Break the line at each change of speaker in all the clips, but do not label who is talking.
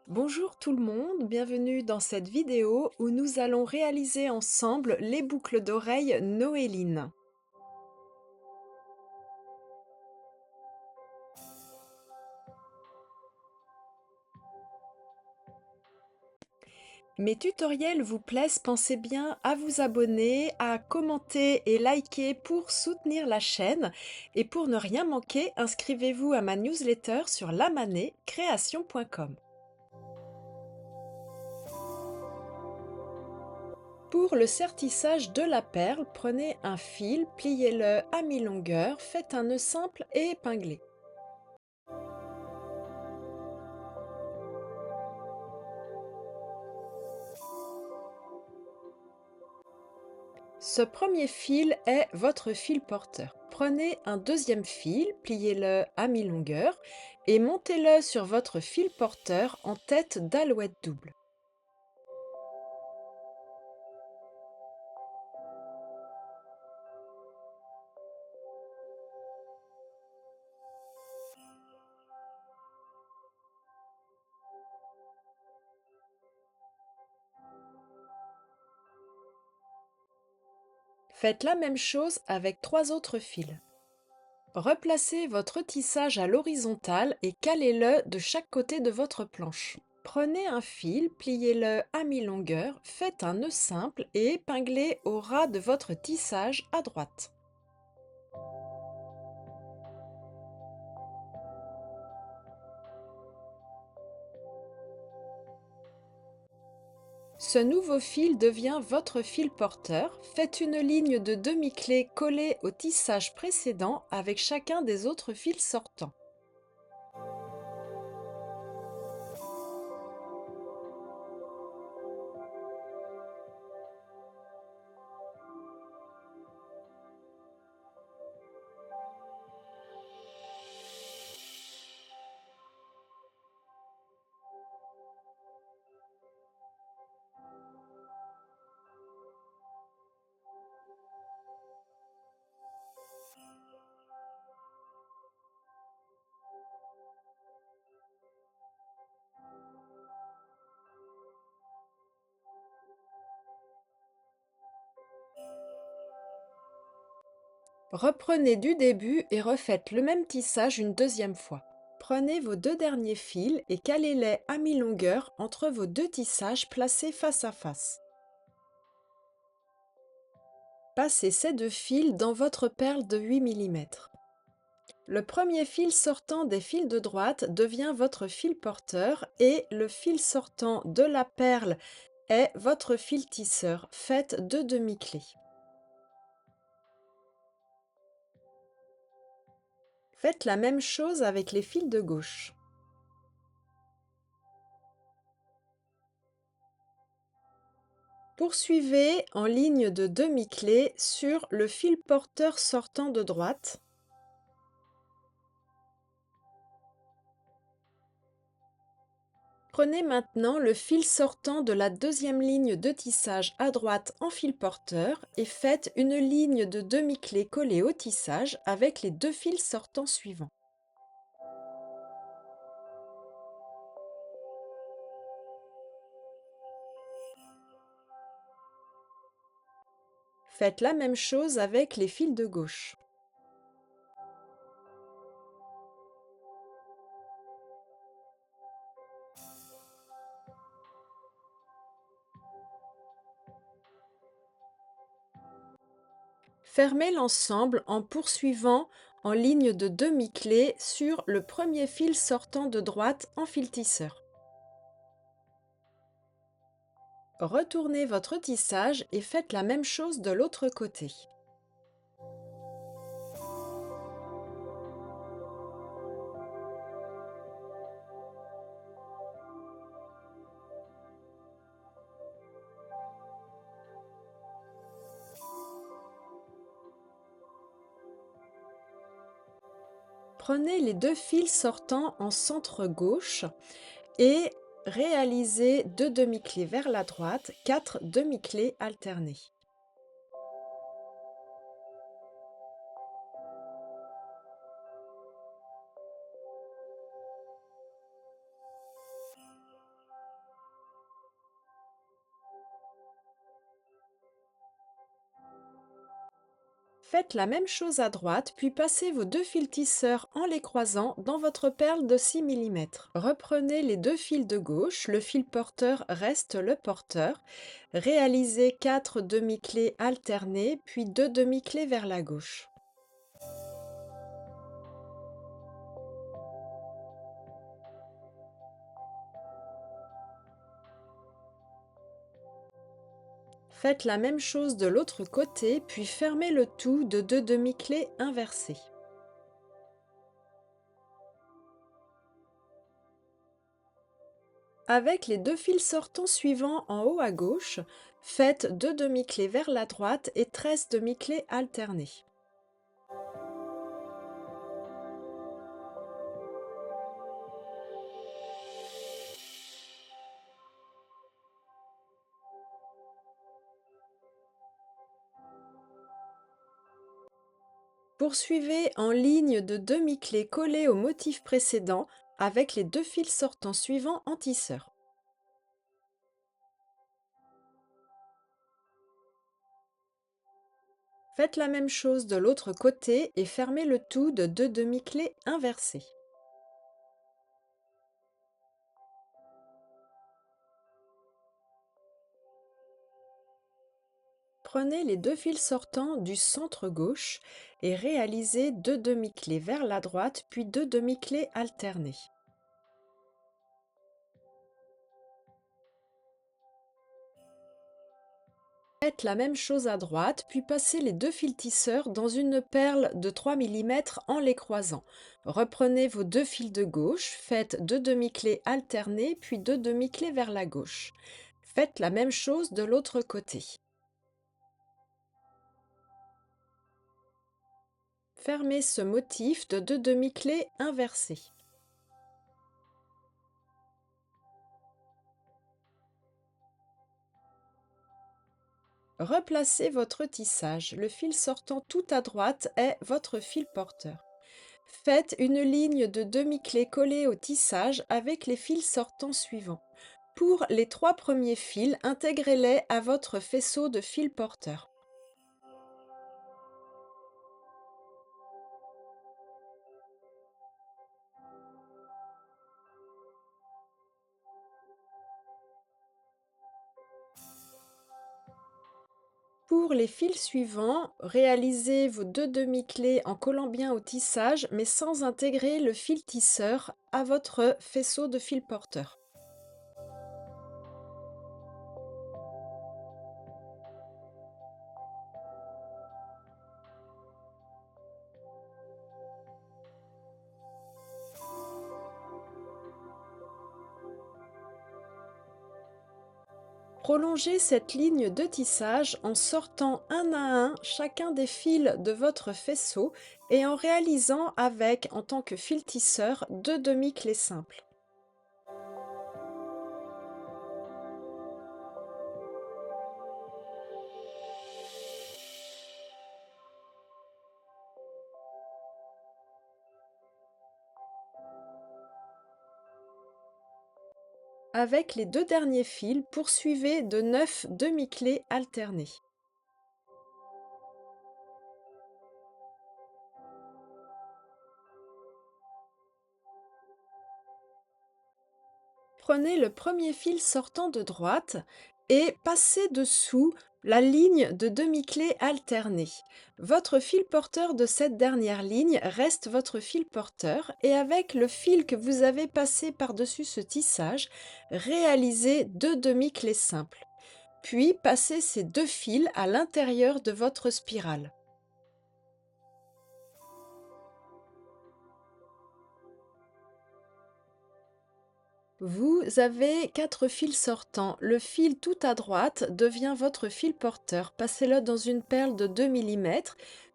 Bonjour tout le monde, bienvenue dans cette vidéo où nous allons réaliser ensemble les boucles d'oreilles Noéline. Mes tutoriels vous plaisent, pensez bien à vous abonner, à commenter et liker pour soutenir la chaîne. Et pour ne rien manquer, inscrivez-vous à ma newsletter sur lamanécréation.com. Pour le sertissage de la perle, prenez un fil, pliez-le à mi-longueur, faites un nœud simple et épinglez. Ce premier fil est votre fil porteur. Prenez un deuxième fil, pliez-le à mi-longueur et montez-le sur votre fil porteur en tête d'alouette double. Faites la même chose avec 3 autres fils. Replacez votre tissage à l'horizontale et calez-le de chaque côté de votre planche. Prenez un fil, pliez-le à mi-longueur, faites un nœud simple et épinglez au ras de votre tissage à droite. Ce nouveau fil devient votre fil porteur. Faites une ligne de demi-clé collée au tissage précédent avec chacun des autres fils sortants. Reprenez du début et refaites le même tissage une deuxième fois. Prenez vos 2 derniers fils et calez-les à mi-longueur entre vos 2 tissages placés face à face. Passez ces 2 fils dans votre perle de 8 mm. Le premier fil sortant des fils de droite devient votre fil porteur et le fil sortant de la perle est votre fil tisseur. Faites 2 demi-clés. Faites la même chose avec les fils de gauche. Poursuivez en ligne de demi-clé sur le fil porteur sortant de droite. Prenez maintenant le fil sortant de la deuxième ligne de tissage à droite en fil porteur et faites une ligne de demi-clé collée au tissage avec les 2 fils sortants suivants. Faites la même chose avec les fils de gauche. Fermez l'ensemble en poursuivant en ligne de demi-clé sur le premier fil sortant de droite en fil tisseur. Retournez votre tissage et faites la même chose de l'autre côté. Prenez les 2 fils sortants en centre gauche et réalisez 2 demi-clés vers la droite, 4 demi-clés alternées. Faites la même chose à droite, puis passez vos deux fils tisseurs en les croisant dans votre perle de 6 mm. Reprenez les deux fils de gauche, le fil porteur reste le porteur. Réalisez 4 demi-clés alternées, puis 2 demi-clés vers la gauche. Faites la même chose de l'autre côté, puis fermez le tout de 2 demi-clés inversées. Avec les deux fils sortants suivants en haut à gauche, faites 2 demi-clés vers la droite et 13 demi-clés alternées. Poursuivez en ligne de demi-clés collées au motif précédent avec les deux fils sortants suivants en tisseur. Faites la même chose de l'autre côté et fermez le tout de 2 demi-clés inversées. Prenez les deux fils sortants du centre gauche et réalisez 2 demi-clés vers la droite puis 2 demi-clés alternées. Faites la même chose à droite, puis passez les deux fils tisseurs dans une perle de 3 mm en les croisant. Reprenez vos deux fils de gauche, faites 2 demi-clés alternées, puis 2 demi-clés vers la gauche. Faites la même chose de l'autre côté. Fermez ce motif de 2 demi-clés inversées. Replacez votre tissage. Le fil sortant tout à droite est votre fil porteur. Faites une ligne de demi-clés collée au tissage avec les fils sortants suivants. Pour les 3 premiers fils, intégrez-les à votre faisceau de fil porteur. Pour les fils suivants, réalisez vos 2 demi-clés en collant bien au tissage mais sans intégrer le fil tisseur à votre faisceau de fil porteur. Prolongez cette ligne de tissage en sortant un à un chacun des fils de votre faisceau et en réalisant avec, en tant que fil tisseur, 2 demi-clés simples. Avec les deux derniers fils, poursuivez de 9 demi-clés alternées. Prenez le premier fil sortant de droite et passez dessous la ligne de demi-clés alternées. Votre fil porteur de cette dernière ligne reste votre fil porteur et avec le fil que vous avez passé par-dessus ce tissage, réalisez 2 demi-clés simples. Puis passez ces deux fils à l'intérieur de votre spirale. Vous avez 4 fils sortants. Le fil tout à droite devient votre fil porteur. Passez-le dans une perle de 2 mm,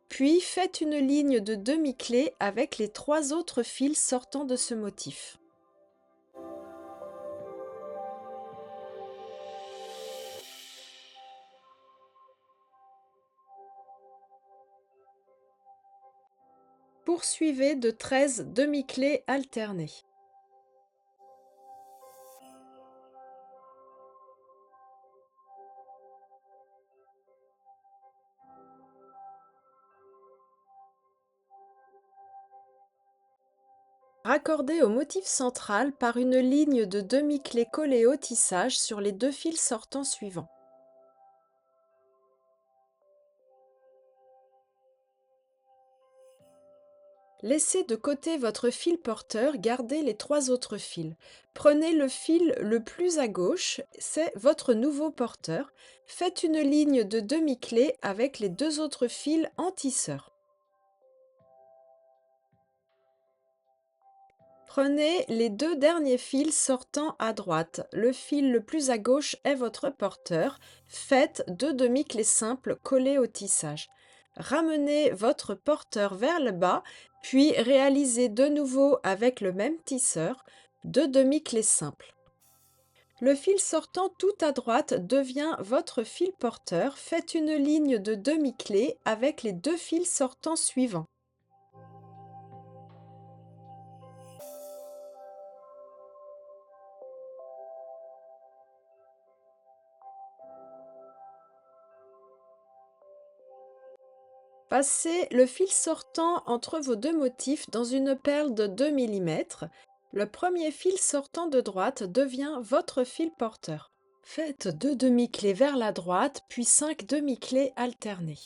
puis faites une ligne de demi-clé avec les 3 autres fils sortant de ce motif. Poursuivez de 13 demi-clés alternées. Raccordez au motif central par une ligne de demi-clé collée au tissage sur les deux fils sortants suivants. Laissez de côté votre fil porteur, gardez les trois autres fils. Prenez le fil le plus à gauche, c'est votre nouveau porteur. Faites une ligne de demi-clé avec les deux autres fils en tisseur. Prenez les deux derniers fils sortant à droite. Le fil le plus à gauche est votre porteur. Faites deux demi-clés simples collées au tissage. Ramenez votre porteur vers le bas, puis réalisez de nouveau avec le même tisseur deux demi-clés simples. Le fil sortant tout à droite devient votre fil porteur. Faites une ligne de demi-clé avec les deux fils sortants suivants. Passez le fil sortant entre vos deux motifs dans une perle de 2 mm. Le premier fil sortant de droite devient votre fil porteur. Faites deux demi-clés vers la droite, puis 5 demi-clés alternées.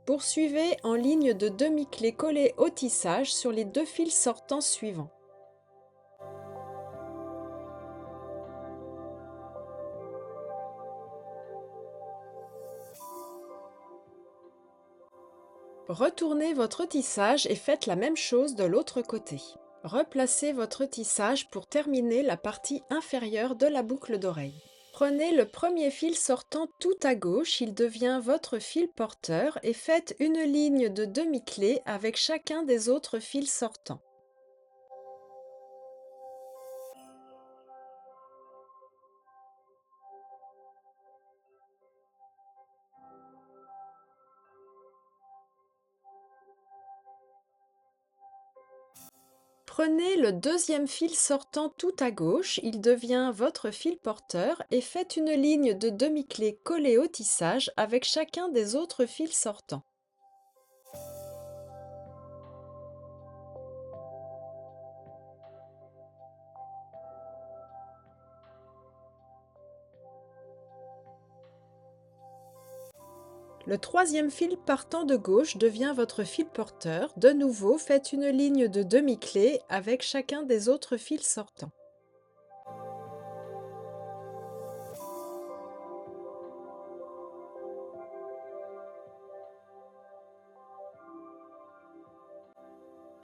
Poursuivez en ligne de demi-clés collées au tissage sur les deux fils sortants suivants. Retournez votre tissage et faites la même chose de l'autre côté. Replacez votre tissage pour terminer la partie inférieure de la boucle d'oreille. Prenez le premier fil sortant tout à gauche, il devient votre fil porteur et faites une ligne de demi-clé avec chacun des autres fils sortants. Prenez le deuxième fil sortant tout à gauche, il devient votre fil porteur et faites une ligne de demi-clé collée au tissage avec chacun des autres fils sortants. Le troisième fil partant de gauche devient votre fil porteur. De nouveau, faites une ligne de demi-clé avec chacun des autres fils sortants.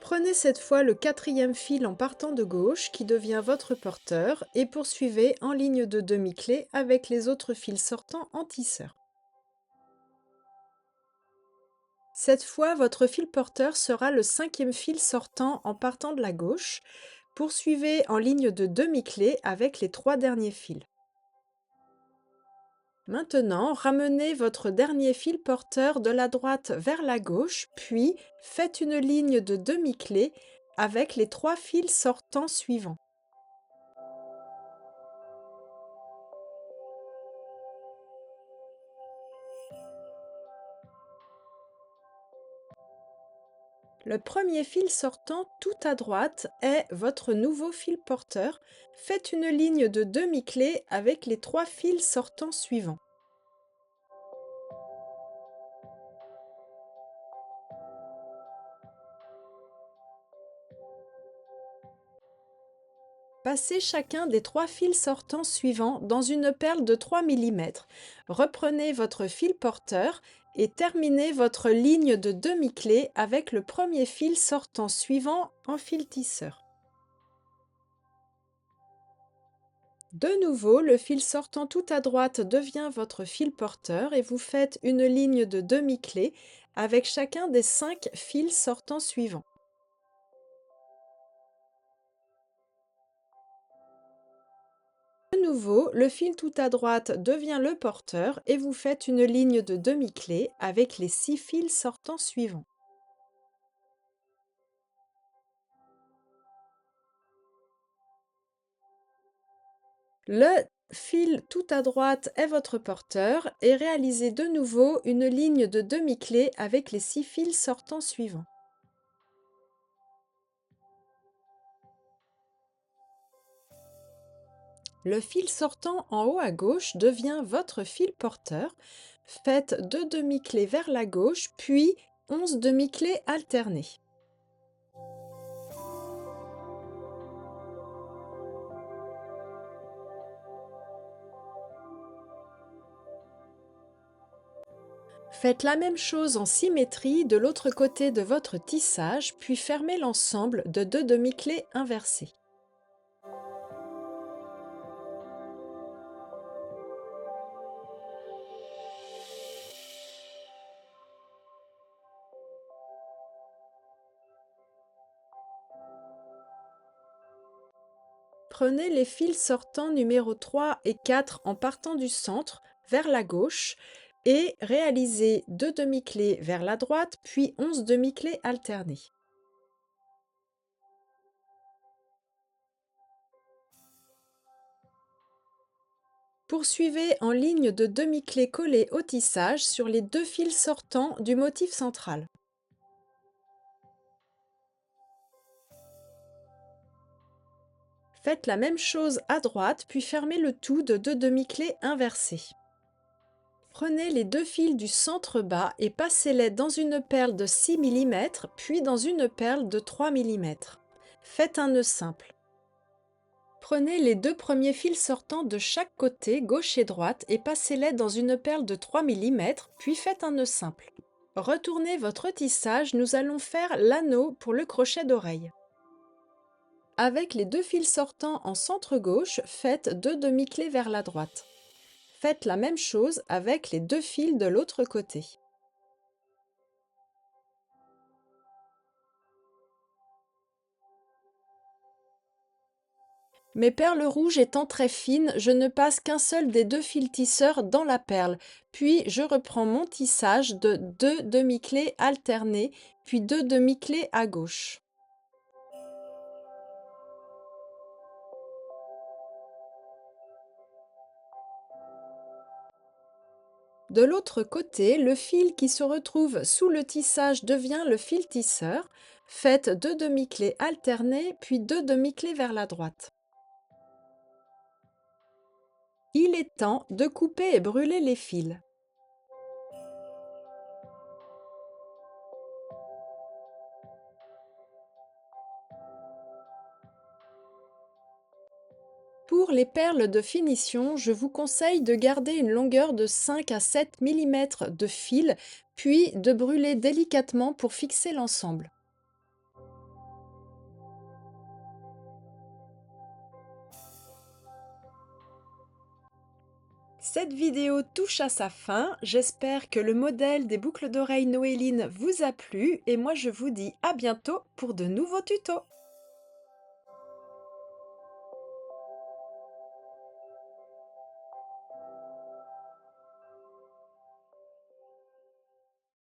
Prenez cette fois le quatrième fil en partant de gauche qui devient votre porteur et poursuivez en ligne de demi-clé avec les autres fils sortants en tisseur. Cette fois, votre fil porteur sera le cinquième fil sortant en partant de la gauche. Poursuivez en ligne de demi-clé avec les trois derniers fils. Maintenant, ramenez votre dernier fil porteur de la droite vers la gauche, puis faites une ligne de demi-clé avec les trois fils sortants suivants. Le premier fil sortant tout à droite est votre nouveau fil porteur. Faites une ligne de demi-clé avec les trois fils sortants suivants. Passez chacun des trois fils sortants suivants dans une perle de 3 mm. Reprenez votre fil porteur et terminez votre ligne de demi-clé avec le premier fil sortant suivant en fil tisseur. De nouveau, le fil sortant tout à droite devient votre fil porteur et vous faites une ligne de demi-clé avec chacun des 5 fils sortants suivants. De nouveau, le fil tout à droite devient le porteur et vous faites une ligne de demi-clé avec les 6 fils sortants suivants. Le fil tout à droite est votre porteur et réalisez de nouveau une ligne de demi-clé avec les 6 fils sortants suivants. Le fil sortant en haut à gauche devient votre fil porteur. Faites 2 demi-clés vers la gauche, puis 11 demi-clés alternées. Faites la même chose en symétrie de l'autre côté de votre tissage, puis fermez l'ensemble de 2 demi-clés inversées. Prenez les fils sortants numéro 3 et 4 en partant du centre vers la gauche et réalisez 2 demi-clés vers la droite, puis 11 demi-clés alternées. Poursuivez en ligne de demi-clés collées au tissage sur les 2 fils sortants du motif central. Faites la même chose à droite, puis fermez le tout de 2 demi-clés inversées. Prenez les 2 fils du centre bas et passez-les dans une perle de 6 mm, puis dans une perle de 3 mm. Faites un nœud simple. Prenez les 2 premiers fils sortants de chaque côté, gauche et droite, et passez-les dans une perle de 3 mm, puis faites un nœud simple. Retournez votre tissage, nous allons faire l'anneau pour le crochet d'oreille. Avec les 2 fils sortants en centre gauche, faites 2 demi-clés vers la droite. Faites la même chose avec les 2 fils de l'autre côté. Mes perles rouges étant très fines, je ne passe qu'un seul des 2 fils tisseurs dans la perle, puis je reprends mon tissage de 2 demi-clés alternées, puis 2 demi-clés à gauche. De l'autre côté, le fil qui se retrouve sous le tissage devient le fil tisseur. Faites 2 demi-clés alternées, puis 2 demi-clés vers la droite. Il est temps de couper et brûler les fils. Pour les perles de finition, je vous conseille de garder une longueur de 5 à 7 mm de fil, puis de brûler délicatement pour fixer l'ensemble. Cette vidéo touche à sa fin, j'espère que le modèle des boucles d'oreilles Noéline vous a plu et moi je vous dis à bientôt pour de nouveaux tutos.